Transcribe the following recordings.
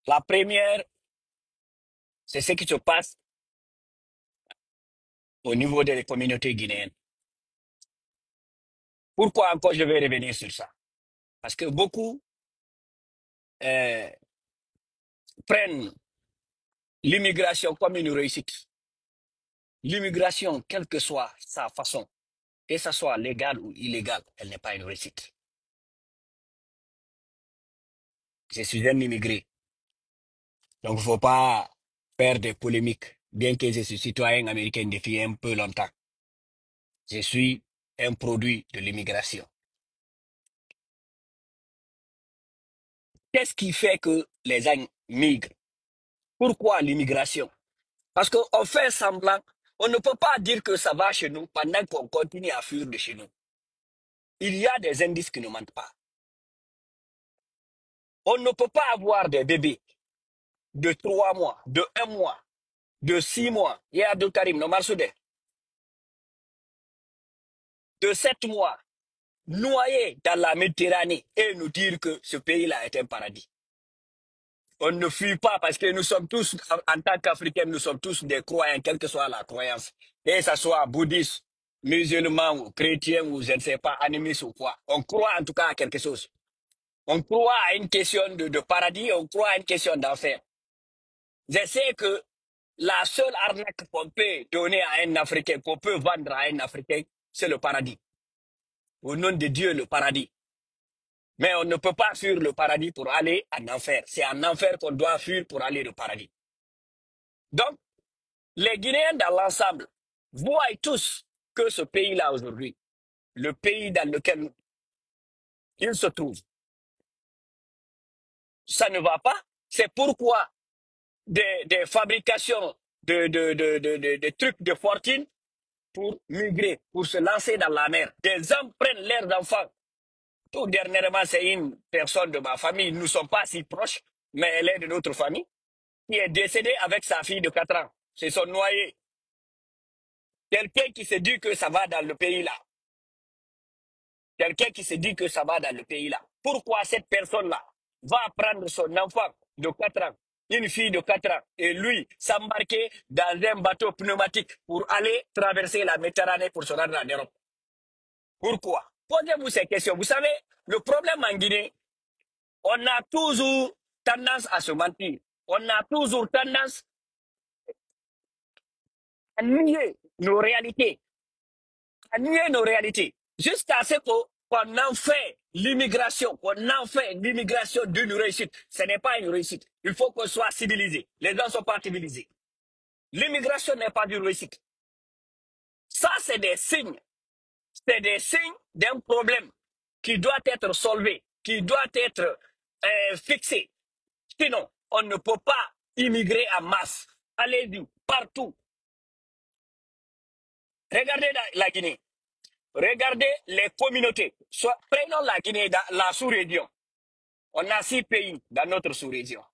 La première, c'est ce qui se passe au niveau des communautés guinéennes. Pourquoi encore je vais revenir sur ça? Parce que beaucoup euh, prennent l'immigration comme une réussite. L'immigration, quelle que soit sa façon, que ce soit légal ou illégal, elle n'est pas une réussite. Je suis un immigré, donc il ne faut pas faire des polémiques, bien que je suis citoyen américain depuis un peu longtemps. Je suis un produit de l'immigration. Qu'est-ce qui fait que les gens migrent? Pourquoi l'immigration? Parce qu'on fait semblant, on ne peut pas dire que ça va chez nous pendant qu'on continue à fuir de chez nous. Il y a des indices qui ne mentent pas. On ne peut pas avoir des bébés de 3 mois, de 1 mois, de 6 mois, il y a Abdul Karim, no Marsoudé, de 7 mois, noyés dans la Méditerranée et nous dire que ce pays-là est un paradis. On ne fuit pas parce que nous sommes tous, en tant qu'Africains, nous sommes tous des croyants, quelle que soit la croyance. Que ce soit bouddhiste, musulman ou chrétien ou je ne sais pas, animiste ou quoi. On croit en tout cas à quelque chose. On croit à une question de paradis, on croit à une question d'enfer. Je sais que la seule arnaque qu'on peut donner à un Africain, qu'on peut vendre à un Africain, c'est le paradis. Au nom de Dieu, le paradis. Mais on ne peut pas fuir le paradis pour aller en enfer. C'est en enfer qu'on doit fuir pour aller au paradis. Donc, les Guinéens dans l'ensemble voient tous que ce pays-là aujourd'hui, le pays dans lequel ils se trouvent, ça ne va pas. C'est pourquoi des fabrications de trucs de fortune pour migrer, pour se lancer dans la mer. Des hommes prennent leurs enfants. Tout dernièrement, c'est une personne de ma famille. Nous ne sommes pas si proches, mais elle est de notre famille, qui est décédée avec sa fille de 4 ans. C'est son noyé. Quelqu'un qui se dit que ça va dans le pays là. Quelqu'un qui se dit que ça va dans le pays là. Pourquoi cette personne-là va prendre son enfant de 4 ans, une fille de 4 ans, et lui s'embarquer dans un bateau pneumatique pour aller traverser la Méditerranée pour se rendre en Europe? Pourquoi? Posez-vous ces questions. Vous savez, le problème en Guinée, on a toujours tendance à se mentir. On a toujours tendance à nier nos réalités. À nier nos réalités. Jusqu'à ce qu'on en fait l'immigration, qu'on en fait l'immigration d'une réussite. Ce n'est pas une réussite. Il faut qu'on soit civilisé. Les gens ne sont pas civilisés. L'immigration n'est pas une réussite. Ça, c'est des signes. C'est des signes d'un problème qui doit être solvé, qui doit être fixé. Sinon, on ne peut pas immigrer en masse. Allez-y, partout. Regardez la Guinée. Regardez les communautés. Prenons la Guinée, la sous-région. On a 6 pays dans notre sous-région.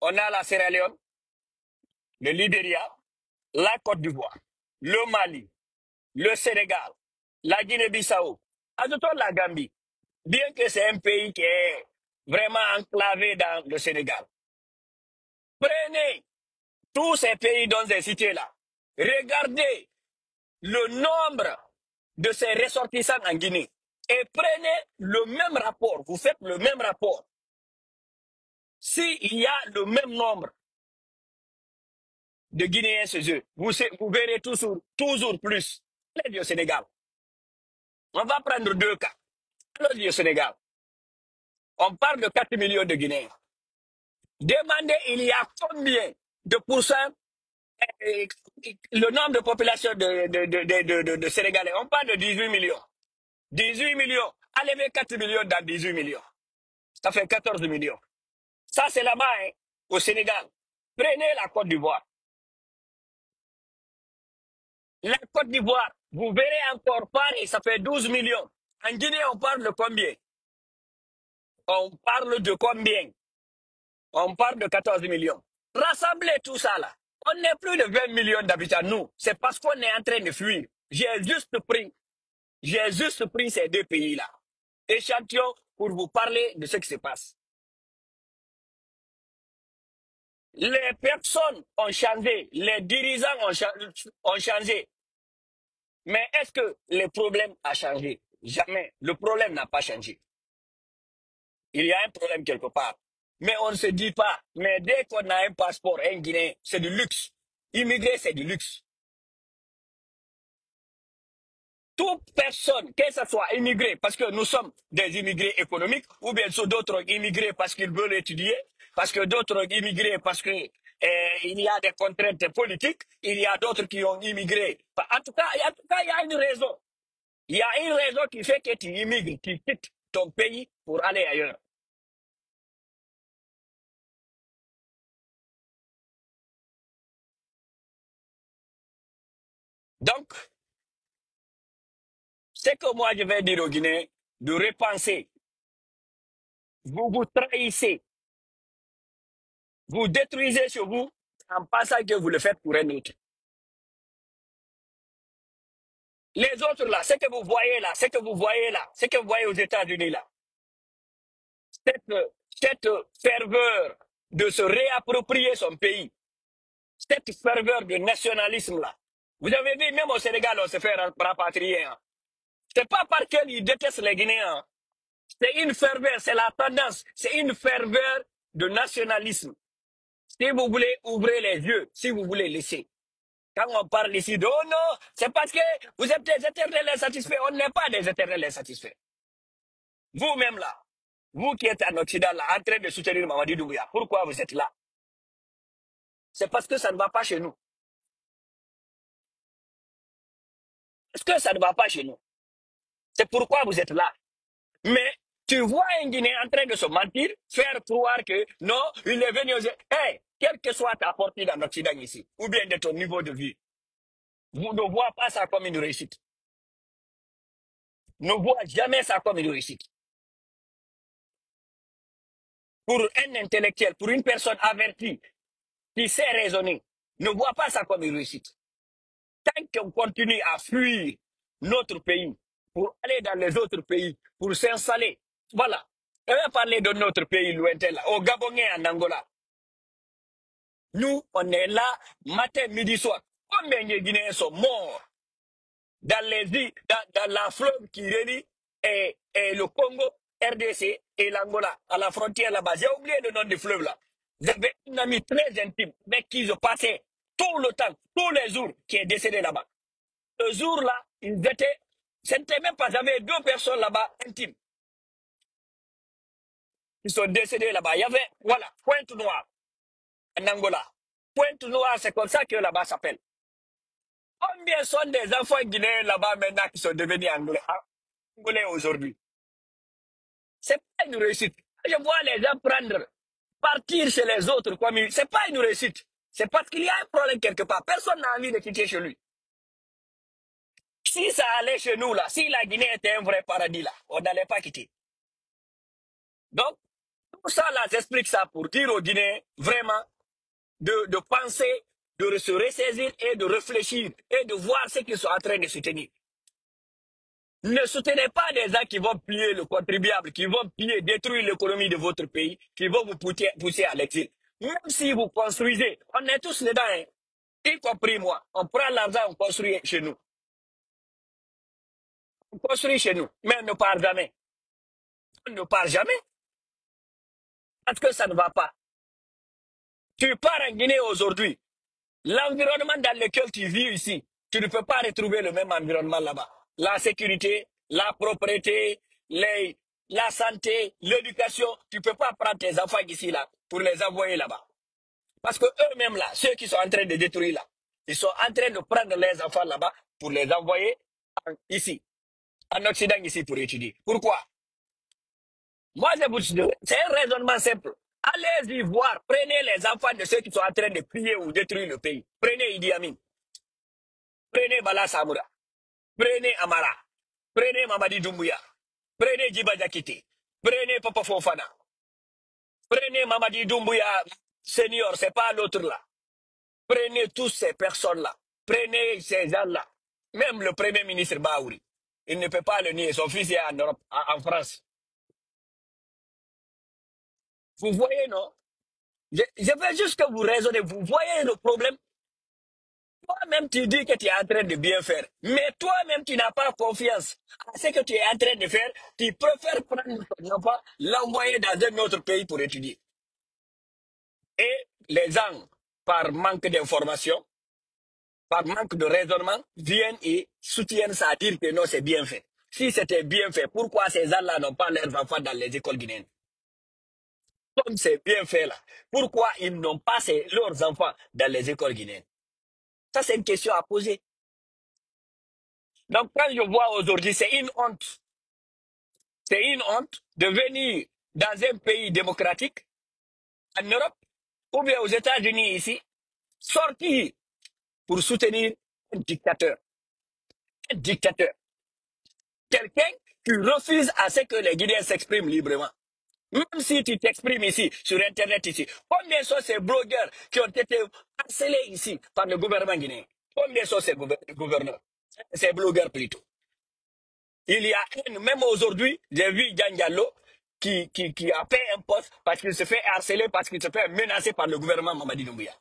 On a la Sierra Leone, le Libéria, la Côte d'Ivoire, le Mali, le Sénégal, la Guinée-Bissau. Ajoutons la Gambie. Bien que c'est un pays qui est vraiment enclavé dans le Sénégal. Prenez tous ces pays dont j'ai cités là. Regardez le nombre de ces ressortissants en Guinée. Et prenez le même rapport. Vous faites le même rapport. S'il y a le même nombre de Guinéens chez eux, vous verrez toujours plus. Allez au Sénégal. On va prendre 2 cas. Allez au Sénégal. On parle de 4 millions de Guinéens. Demandez, il y a combien de pourcents le nombre de population de Sénégalais? On parle de 18 millions. 18 millions. Enlevez 4 millions dans 18 millions. Ça fait 14 millions. Ça, c'est là-bas, hein, au Sénégal. Prenez la Côte d'Ivoire. La Côte d'Ivoire, vous verrez encore pareil, ça fait 12 millions. En Guinée, on parle de combien? On parle de combien? On parle de 14 millions. Rassemblez tout ça là. On n'est plus de 20 millions d'habitants, nous. C'est parce qu'on est en train de fuir. J'ai juste pris ces 2 pays-là. Échantillon pour vous parler de ce qui se passe. Les personnes ont changé, les dirigeants ont changé. Mais est-ce que le problème a changé? Jamais. Le problème n'a pas changé. Il y a un problème quelque part. Mais on ne se dit pas. Mais dès qu'on a un passeport, un Guinéen, c'est du luxe. Immigrer, c'est du luxe. Toute personne, que ce soit immigré, parce que nous sommes des immigrés économiques, ou bien d'autres immigrés parce qu'ils veulent étudier, parce que d'autres immigrés parce que il y a des contraintes politiques, il y a d'autres qui ont immigré. En tout cas, il y a une raison. Il y a une raison qui fait que tu immigres, tu quittes ton pays pour aller ailleurs. Donc, c'est que moi je vais dire aux Guinéens de repenser. Vous vous trahissez, vous détruisez sur vous en pensant que vous le faites pour un autre. Les autres là, ce que vous voyez là, ce que vous voyez là, ce que vous voyez aux États-Unis là, cette ferveur de se réapproprier son pays, cette ferveur de nationalisme là. Vous avez vu, même au Sénégal, on se fait rapatrier. Hein. C'est pas parce qu'ils détestent les Guinéens. Hein. C'est une ferveur, c'est la tendance, c'est une ferveur de nationalisme. Si vous voulez, ouvrez les yeux, si vous voulez laisser. Quand on parle ici de oh non, c'est parce que vous êtes des éternels insatisfaits. On n'est pas des éternels insatisfaits. Vous-même là, vous qui êtes en Occident là, en train de soutenir Mamadi Doumbouya, pourquoi vous êtes là? C'est parce que ça ne va pas chez nous. Parce que ça ne va pas chez nous. C'est pourquoi vous êtes là. Mais tu vois un Guinéen en train de se mentir, faire croire que non, il est venu aux... Hey, quelle que soit ta portée en Occident ici, ou bien de ton niveau de vie, vous ne voyez pas ça comme une réussite. Ne voyez jamais ça comme une réussite. Pour un intellectuel, pour une personne avertie, qui sait raisonner, ne voit pas ça comme une réussite. Tant qu'on continue à fuir notre pays pour aller dans les autres pays, pour s'installer, voilà. On va parler de notre pays lointain là, au Gabon et en Angola. Nous, on est là matin, midi, soir. Combien de Guinéens sont morts dans les îles, dans la fleuve qui relie et le Congo, RDC et l'Angola, à la frontière là-bas. J'ai oublié le nom du fleuve là. J'avais un ami très intime, mais qui se passait tout le temps, tous les jours, qui est décédé là-bas. Ce jour-là, ils étaient, ce n'était même pas, j'avais deux personnes là-bas intimes, qui sont décédées là-bas. Il y avait, voilà, Pointe Noire, en Angola. Pointe Noire, c'est comme ça que là-bas s'appelle. Combien sont des enfants guinéens là-bas maintenant qui sont devenus angolais aujourd'hui? C'est pas une réussite. Je vois les gens prendre, partir chez les autres comme c'est pas une réussite. C'est parce qu'il y a un problème quelque part. Personne n'a envie de quitter chez lui. Si ça allait chez nous là, si la Guinée était un vrai paradis là, on n'allait pas quitter. Donc, tout ça là, j'explique ça pour dire aux Guinéens vraiment de penser, de se ressaisir et de réfléchir et de voir ce qu'ils sont en train de soutenir. Ne soutenez pas des gens qui vont piller le contribuable, qui vont piller, détruire l'économie de votre pays, qui vont vous pousser à l'exil. Même si vous construisez, on est tous dedans, hein, y compris moi. On prend l'argent, on construit chez nous. On construit chez nous, mais on ne part jamais. On ne part jamais parce que ça ne va pas. Tu pars en Guinée aujourd'hui, l'environnement dans lequel tu vis ici, tu ne peux pas retrouver le même environnement là-bas. La sécurité, la propreté, la santé, l'éducation, tu ne peux pas prendre tes enfants ici là pour les envoyer là-bas. Parce que eux-mêmes là, ceux qui sont en train de détruire là, ils sont en train de prendre les enfants là-bas pour les envoyer ici, en Occident ici pour étudier. Pourquoi? Moi, c'est un raisonnement simple. Allez-y voir, prenez les enfants de ceux qui sont en train de piller ou détruire le pays. Prenez Idi Amin, prenez Bala Samoura, prenez Amara, prenez Mamadi Doumbouya, prenez Djiba Diakité, prenez Papa Fofana, prenez Mamadi Doumbouya senior, c'est pas l'autre là. Prenez tous ces personnes-là, prenez ces gens-là. Même le premier ministre Baouri, il ne peut pas le nier, son fils est en Europe, en France. Vous voyez, non? Je veux juste que vous raisonnez. Vous voyez le problème. Toi-même, tu dis que tu es en train de bien faire. Mais toi-même, tu n'as pas confiance à ce que tu es en train de faire. Tu préfères prendre ton enfant, l'envoyer dans un autre pays pour étudier. Et les gens, par manque d'information, par manque de raisonnement, viennent et soutiennent ça, à dire que non, c'est bien fait. Si c'était bien fait, pourquoi ces gens-là n'ont pas leurs enfants dans les écoles guinéennes? Comme c'est bien fait là, pourquoi ils n'ont pas leurs enfants dans les écoles guinéennes? Ça, c'est une question à poser. Donc, quand je vois aujourd'hui, c'est une honte. C'est une honte de venir dans un pays démocratique, en Europe, ou bien aux États-Unis ici, sortir pour soutenir un dictateur. Un dictateur. Quelqu'un qui refuse à ce que les Guinéens s'expriment librement. Même si tu t'exprimes ici, sur Internet ici, combien sont ces blogueurs qui ont été harcelés ici par le gouvernement guinéen? Combien sont ces gouverneurs? Ces blogueurs plutôt. Il y a même aujourd'hui, j'ai vu Diallo qui a fait un poste parce qu'il se fait harceler, parce qu'il se fait menacer par le gouvernement Mamadi Doumbouya.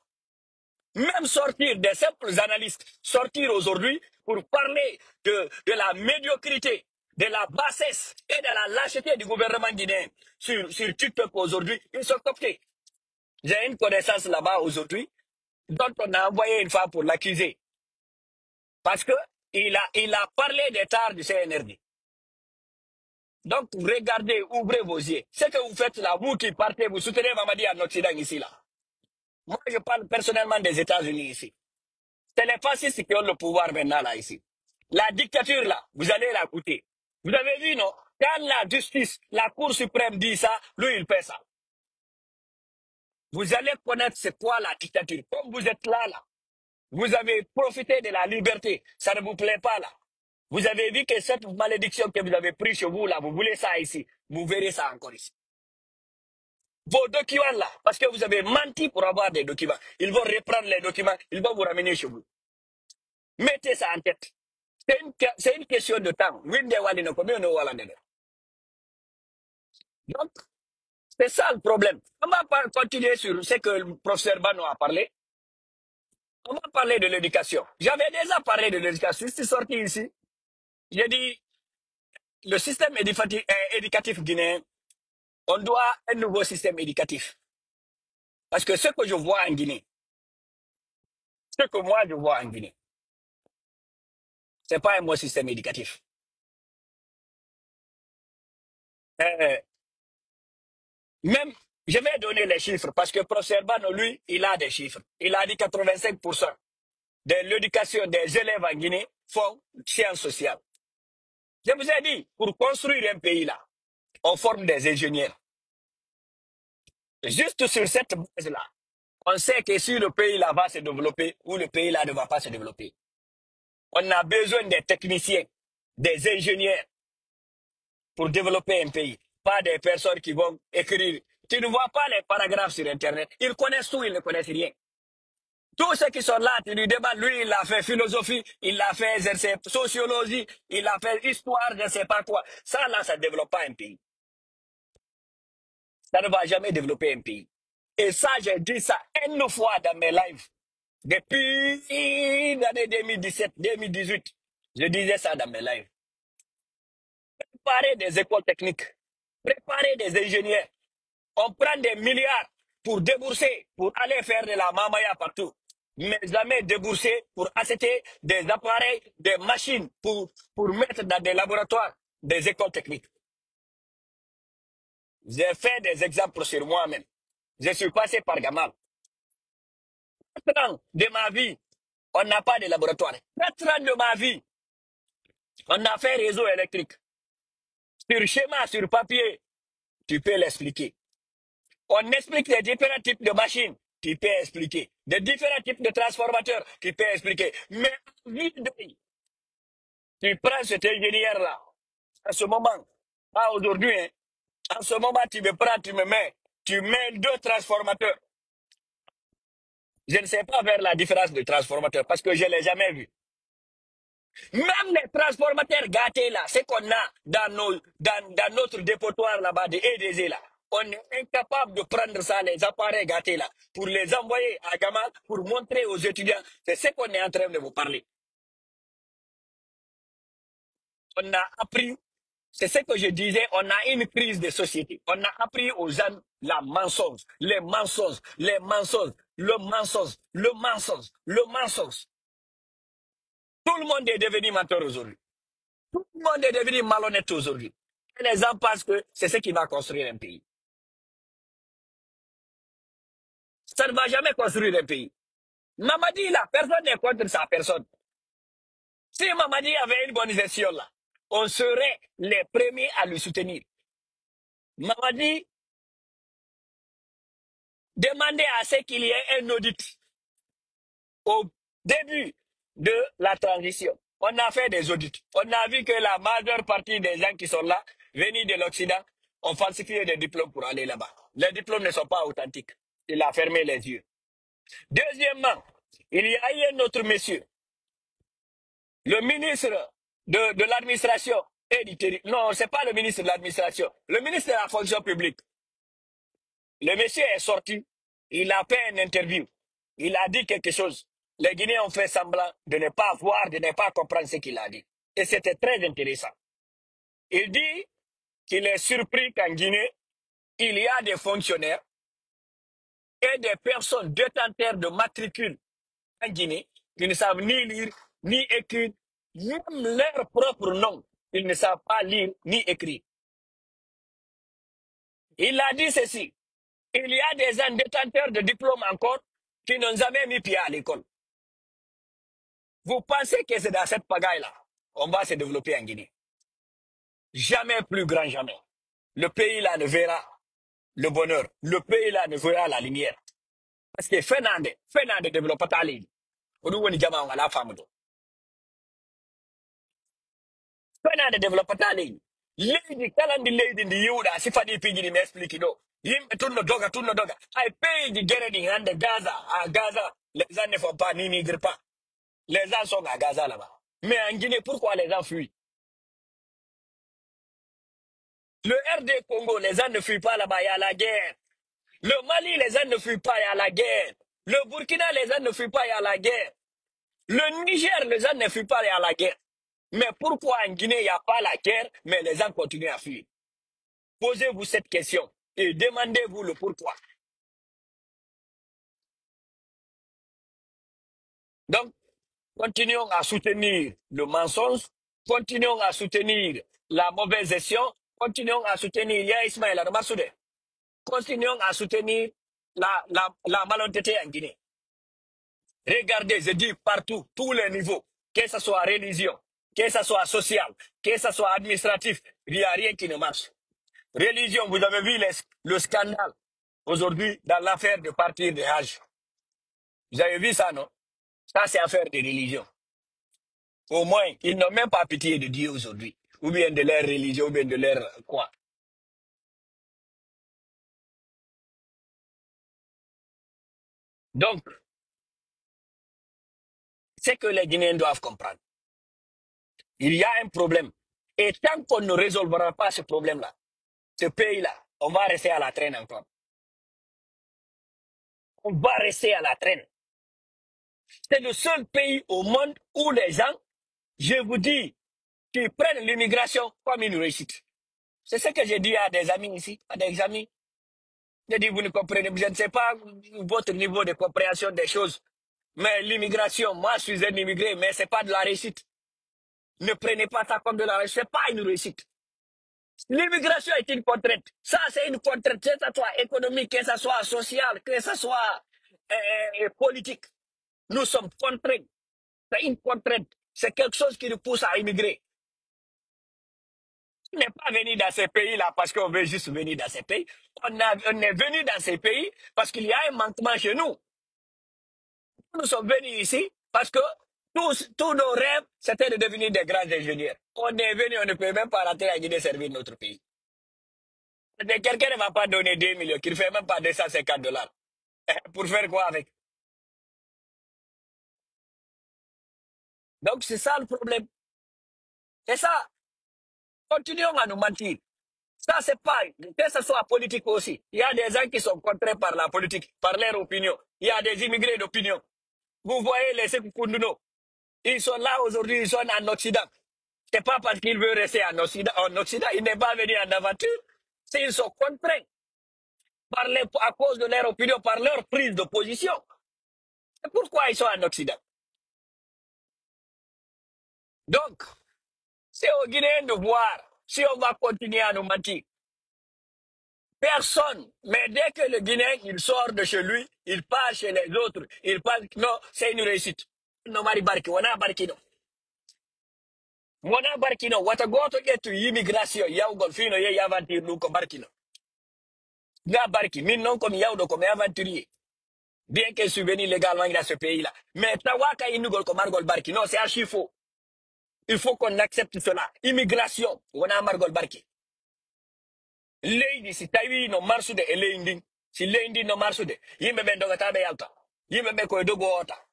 Même sortir des simples analystes, sortir aujourd'hui pour parler de la médiocrité, de la bassesse et de la lâcheté du gouvernement guinéen sur TikTok aujourd'hui, ils sont cooptés. J'ai une connaissance là-bas aujourd'hui dont on a envoyé une femme pour l'accuser. Parce que il a parlé des tares du CNRD. Donc, regardez, ouvrez vos yeux. Ce que vous faites là, vous qui partez, vous soutenez Mamadi en Occident ici là. Moi, je parle personnellement des États-Unis ici. C'est les fascistes qui ont le pouvoir maintenant là ici. La dictature là, vous allez la goûter. Vous avez vu, non? Quand la justice, la Cour suprême dit ça, lui, il fait ça. Vous allez connaître c'est quoi la dictature. Comme vous êtes là, là, vous avez profité de la liberté. Ça ne vous plaît pas là. Vous avez vu que cette malédiction que vous avez prise chez vous là, vous voulez ça ici. Vous verrez ça encore ici. Vos documents là, parce que vous avez menti pour avoir des documents. Ils vont reprendre les documents, ils vont vous ramener chez vous. Mettez ça en tête. C'est une question de temps. Donc, c'est ça le problème. On va pas continuer sur ce que le professeur Bano a parlé. On va parler de l'éducation. J'avais déjà parlé de l'éducation. Je suis sorti ici. J'ai dit, le système éducatif guinéen, on doit un nouveau système éducatif. Parce que ce que je vois en Guinée, ce que moi je vois en Guinée, ce n'est pas un bon système éducatif. Euh, Même, je vais donner les chiffres parce que le professeur Bano, lui, il a des chiffres. Il a dit 85% de l'éducation des élèves en Guinée font sciences sociales. Je vous ai dit, pour construire un pays là, on forme des ingénieurs. Juste sur cette base-là, on sait que si le pays là va se développer ou le pays là ne va pas se développer, on a besoin des techniciens, des ingénieurs pour développer un pays. Pas des personnes qui vont écrire. Tu ne vois pas les paragraphes sur Internet. Ils connaissent tout, ils ne connaissent rien. Tous ceux qui sont là, tu lui demandes, lui, il a fait philosophie, il a fait sociologie, il a fait histoire, je ne sais pas quoi. Ça, là, ça ne développe pas un pays. Ça ne va jamais développer un pays. Et ça, j'ai dit ça une fois dans mes lives. Depuis l'année 2017, 2018, je disais ça dans mes lives. Préparer des écoles techniques, préparer des ingénieurs. On prend des milliards pour débourser, pour aller faire de la mamaya partout. Mais jamais débourser pour acheter des appareils, des machines pour mettre dans des laboratoires, des écoles techniques. J'ai fait des exemples sur moi-même. Je suis passé par Gamal. 4 ans de ma vie, on n'a pas de laboratoire. 4 ans de ma vie, on a fait réseau électrique. Sur schéma, sur papier, tu peux l'expliquer. On explique les différents types de machines, tu peux expliquer. Les différents types de transformateurs, tu peux expliquer. Mais tu prends cet ingénieur-là, en ce moment, pas aujourd'hui, hein, en ce moment, tu me prends, tu mets 2 transformateurs. Je ne sais pas faire la différence de transformateurs parce que je ne l'ai jamais vu. Même les transformateurs gâtés là, ce qu'on a dans notre dépotoir là-bas de EDZ là, On est incapable de prendre ça, les appareils gâtés là, pour les envoyer à Gamal, pour montrer aux étudiants. C'est ce qu'on est en train de vous parler. On a appris, c'est ce que je disais, on a une crise de société. On a appris aux gens la mensonge, les mensonges, les mensonges, le mensonge, le mensonge, le mensonge. Tout le monde est devenu menteur aujourd'hui. Tout le monde est devenu malhonnête aujourd'hui. Et les gens pensent que c'est ce qui va construire un pays. Ça ne va jamais construire un pays. Mamadi, là, personne n'est contre sa personne. Si Mamadi avait une bonne gestion, là, on serait les premiers à le soutenir. Mamadi demandait à ce qu'il y ait un audit au début de la transition. On a fait des audits. On a vu que la majeure partie des gens qui sont là, venus de l'Occident, ont falsifié des diplômes pour aller là-bas. Les diplômes ne sont pas authentiques. Il a fermé les yeux. Deuxièmement, il y a eu un autre monsieur, le ministre de l'administration et du territoire. Non, ce n'est pas le ministre de l'administration. Le ministre de la fonction publique. Le monsieur est sorti. Il a fait une interview. Il a dit quelque chose. Les Guinéens ont fait semblant de ne pas voir, de ne pas comprendre ce qu'il a dit. Et c'était très intéressant. Il dit qu'il est surpris qu'en Guinée, il y a des fonctionnaires et des personnes détenteurs de matricules en Guinée qui ne savent ni lire, ni écrire, même leur propre nom. Ils ne savent pas lire ni écrire. Il a dit ceci. Il y a des gens détenteurs de diplômes encore qui n'ont jamais mis pied à l'école. Vous pensez que c'est dans cette pagaille-là on va se développer en Guinée? Jamais plus grand, jamais. Le pays-là ne verra le bonheur. Le pays-là ne verra la lumière. Parce que Fernande développe ta ligne. Fernande développe ta ligne. Lady, kalandi lady ndi yuda, si fadi pigi ni me explique do. Yimbe tunno doga. I pay the getting and the Gaza. À Gaza, les gens ne font pas, n'immigrent pas. Les gens sont à Gaza là-bas. Mais en Guinée, pourquoi les gens fuient? Le RD Congo, les gens ne fuient pas là-bas, il y a la guerre. Le Mali, les gens ne fuient pas, il y a la guerre. Le Burkina, les gens ne fuient pas, il y a la guerre. Le Niger, les gens ne fuient pas, il y a la guerre. Mais pourquoi en Guinée, il n'y a pas la guerre, mais les gens continuent à fuir? Posez-vous cette question et demandez-vous le pourquoi. Donc, continuons à soutenir le mensonge, continuons à soutenir la mauvaise gestion, continuons à soutenir Ya Ismaël Massoudé, continuons à soutenir la malhonnêteté en Guinée. Regardez, je dis partout, tous les niveaux, que ce soit religion, que ce soit social, que ce soit administratif, il n'y a rien qui ne marche. Religion, vous avez vu le scandale aujourd'hui dans l'affaire de partir des Hajj. Vous avez vu ça, non? Ça, c'est affaire de religion. Au moins, ils n'ont même pas pitié de Dieu aujourd'hui. Ou bien de leur religion, ou bien de leur quoi. Donc, c'est que les Guinéens doivent comprendre. Il y a un problème. Et tant qu'on ne résolvera pas ce problème-là, ce pays-là, on va rester à la traîne encore. On va rester à la traîne. C'est le seul pays au monde où les gens, je vous dis, qui prennent l'immigration comme une réussite. C'est ce que j'ai dit à des amis ici, à des amis. J'ai dit, vous ne comprenez, je ne sais pas votre niveau de compréhension des choses. Mais l'immigration, moi je suis un immigré, mais ce n'est pas de la réussite. Ne prenez pas ça comme de la réussite, ce n'est pas une réussite. L'immigration est une contrainte. Ça, c'est une contrainte, que ce soit économique, que ce soit social, que ce soit politique. Nous sommes contraints. C'est une contrainte. C'est quelque chose qui nous pousse à immigrer. On n'est pas venu dans ces pays-là parce qu'on veut juste venir dans ces pays. On est venu dans ces pays parce qu'il y a un manquement chez nous. Nous sommes venus ici parce que tous nos rêves, c'était de devenir des grands ingénieurs. On est venu, on ne peut même pas rentrer à Guinée servir notre pays. Quelqu'un ne va pas donner 2 millions, qui ne fait même pas 250 dollars. Pour faire quoi avec? Donc c'est ça le problème. C'est ça. Continuons à nous mentir. Ça, c'est pas, que ce soit politique aussi. Il y a des gens qui sont contraints par la politique, par leur opinion. Il y a des immigrés d'opinion. Vous voyez les Sekoukoundouno. Ils sont là aujourd'hui, ils sont en Occident. C'est pas parce qu'ils veulent rester en Occident, ils n'est pas venu en aventure. C'est ils sont contraints à cause de leur opinion, par leur prise de position. C'est pourquoi ils sont en Occident. Donc, c'est aux Guinéens de voir si on va continuer à nous mentir. Personne. Mais dès que le Guinéen, il sort de chez lui, il passe chez les autres, il passe, non, c'est une réussite. No mari barki, wana barki no. Wana barki no, wata goto yetu immigration, yaw golfino ye aventure lu ko barki no. Nga barki, min non comme yaw do comme aventurier. Bien que je suis venu légalement dans ce pays-là. Mais tawaka inugol comme margol barki, non, c'est archi faux. Il faut qu'on accepte cela. Immigration, wana margol barki. Lady, si tawi no marsude e lady, si lady no marsude, yimbe ben dogata be yalta. Yimbe ben ko dogo ota.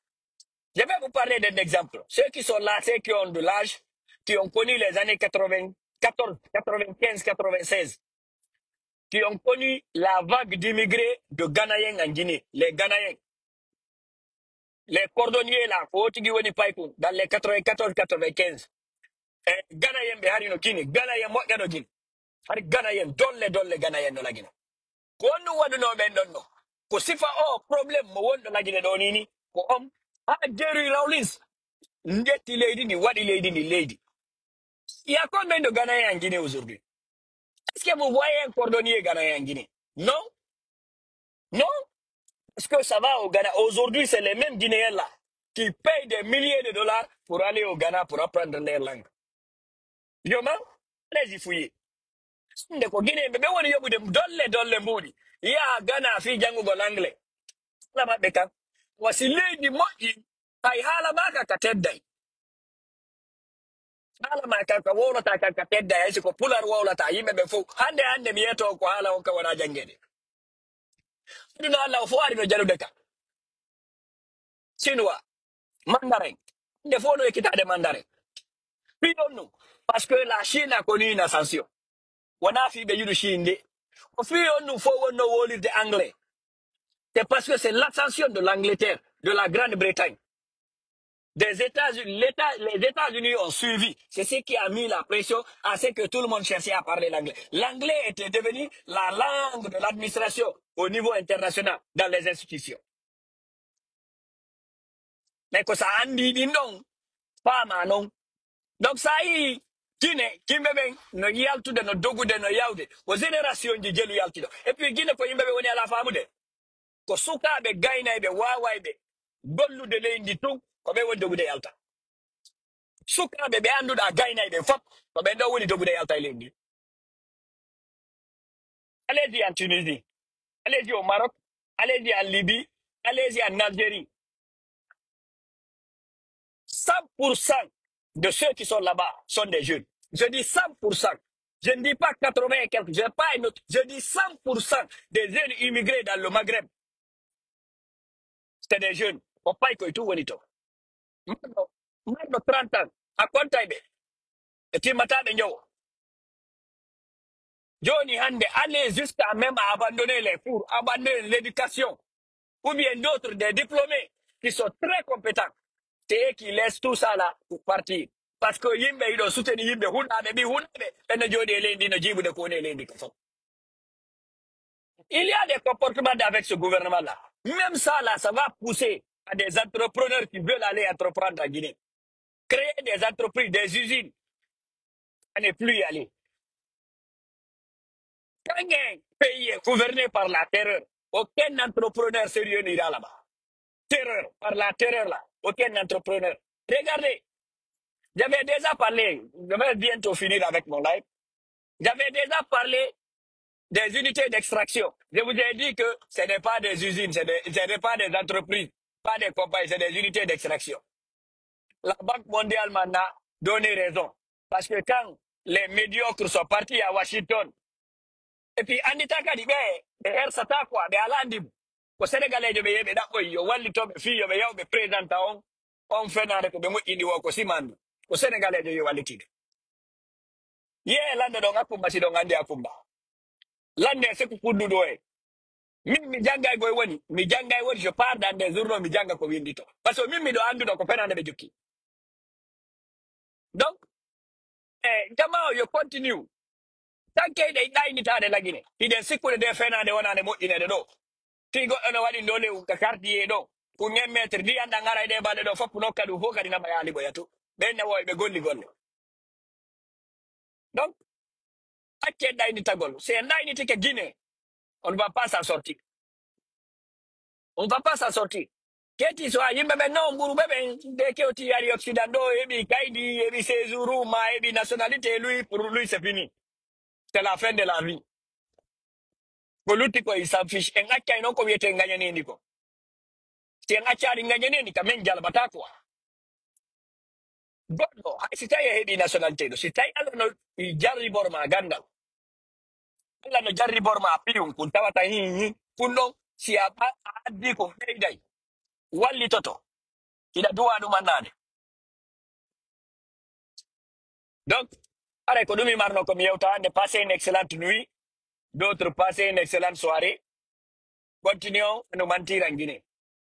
Je vais vous parler d'un exemple. Ceux qui sont là, ceux qui ont de l'âge, qui ont connu les années 94, 95, 96, qui ont connu la vague d'immigrés de Ghanéens en Guinée, les Ghanéens, les cordonniers là, dans les 94, 95. Ghanéens, Behari no Guinée, Ghanéens, moi, no Guinée. Ghanéens, dolle Ghanéens no la Guinée. Konu wadu no ben don no. Ko sifa problem mo wondo la Guinée do nini, ko Jerry Rawlings, ndeti lady ni wadi lady ni lady. Il y a combien de Ghanéens en Guinée aujourd'hui? Est-ce que vous voyez un cordonnier ghanéen en Guinée? Non? Non? Parce que ça va au Ghana. Aujourd'hui, c'est les mêmes Guinéens là qui payent des milliers de dollars pour aller au Ghana pour apprendre leur langue. Yoma? Allez-y fouiller. Ndeko Guinée, mais on yobu dem dolle mbudi. Ya Ghana fi jangu go l'anglais. La ma beka. Wasi lady moji. Ay hala maka kateddai. Hala maka ka wolo ta ka kateddai. Esi ko pular wolo ta yimbe be fu. Hande mi yeto ko hala on ka wana jangede. Duna Allah fo ari no jalu deka. Chinois, mandarin. Des fois, nous équitons des mandarins. Puis nous, parce que la Chine a connu une ascension. On a fait de Chine. Au fil nous faut nous lire de anglais. C'est parce que c'est l'ascension de l'Angleterre, de la Grande-Bretagne, des États-Unis. Les États-Unis ont suivi. C'est ce qui a mis la pression à ce que tout le monde cherchait à parler l'anglais. L'anglais était devenu la langue de l'administration au niveau international, dans les institutions. Mais que ça a dit non, pas non. Donc ça y Guinée, Kimbebe, no yaltu de no dogu de no yaude. O génération di jelu yalti do. Et puis Guinée ko yimbe woni ala famu de. Ko suka be gayna be wawa be. Gollu de lendi tung ko be woni dogu de yalta. Suka be andu da gayna be fop ko be do woni dogu de yalta lendi. Allez-y en Tunisie, allez-y au Maroc, allez-y en Libye, allez-y en Algérie. 100% de ceux qui sont là-bas sont des jeunes. Je dis 100%. Je ne dis pas 80 et quelques. Je, pas une autre. Je dis 100% des jeunes immigrés dans le Maghreb. C'est des jeunes. On paye que tout bonito. Maintenant, 30 ans. À quoi taille? Et puis, maintenant, Johnny Hande, allez jusqu'à même à abandonner les cours, abandonner l'éducation. Ou bien d'autres, des diplômés qui sont très compétents. C'est eux qui laissent tout ça là pour partir. Parce que yimbe ido soutenu yimbe hunabe bi hunabe ene jodi lendi no jibu de kone lendi ko. Il y a des comportements avec ce gouvernement là. Même ça là, ça va pousser à des entrepreneurs qui veulent aller entreprendre en Guinée. Créer des entreprises, des usines. À ne plus y aller. Quand un pays est gouverné par la terreur, aucun entrepreneur sérieux n'ira là-bas. Terreur, par la terreur là, aucun entrepreneur. Regardez, j'avais déjà parlé, je vais bientôt finir avec mon live. J'avais déjà parlé des unités d'extraction. Je vous ai dit que ce n'est pas des usines, ce n'est pas des entreprises, pas des compagnies, c'est des unités d'extraction. La Banque mondiale m'en a donné raison. Parce que quand les médiocres sont partis à Washington, et puis Anita Kadibé, et El Satakwa, et Alandim, au Sénégalais de Béyé, yo wali to be fi yo be yaw be président on fait na rek be mo indi wo ko simandu au Sénégalais de yo wali tide. Ye lande do ngakumba si do ngande akumba. Lande se ku kundu do e. Mi janga go woni. Mi janga woni je pars dans des journaux mi janga ko windito. Parce que mi do andu do ko penande be jukki. Donc, jama yo continue. Tanke de dai ni tade lagine. Ide sikule de fenande wonane mo ine de do. Tigo ono wadi ndole ka quartier do. Ku metre di anda ngara de balde do fop no kadu ho kadi na bayali boyatu. Ben na woy be golli golle. Donc, acce dai ni tagol. C'est dai ni tike Guinée. On ne va pas s'en sortir. On ne va pas s'en sortir. Keti so yimbe be no mburu bebe de ke oti yari occident do ebi kaidi ebi sezuru ma ebi nationalité lui pour lui c'est fini. C'est la fin de la vie. Politiko il s'en fiche. En acca ino ko yete nganya nini ko. Si en acca ri nganya nini ka men jala batako. Godo, si tay hebi nationalité do. Si tay ala no i jarri borma gandal. Ala no jarri borma piun kun tawata hi kunno si adi ko dai. Walli toto. Ila duwa du manade. Donc, allez, Kodoumi Marno comme Yauta, de passer une excellente nuit, d'autres passer une excellente soirée. Continuons à nous mentir en Guinée.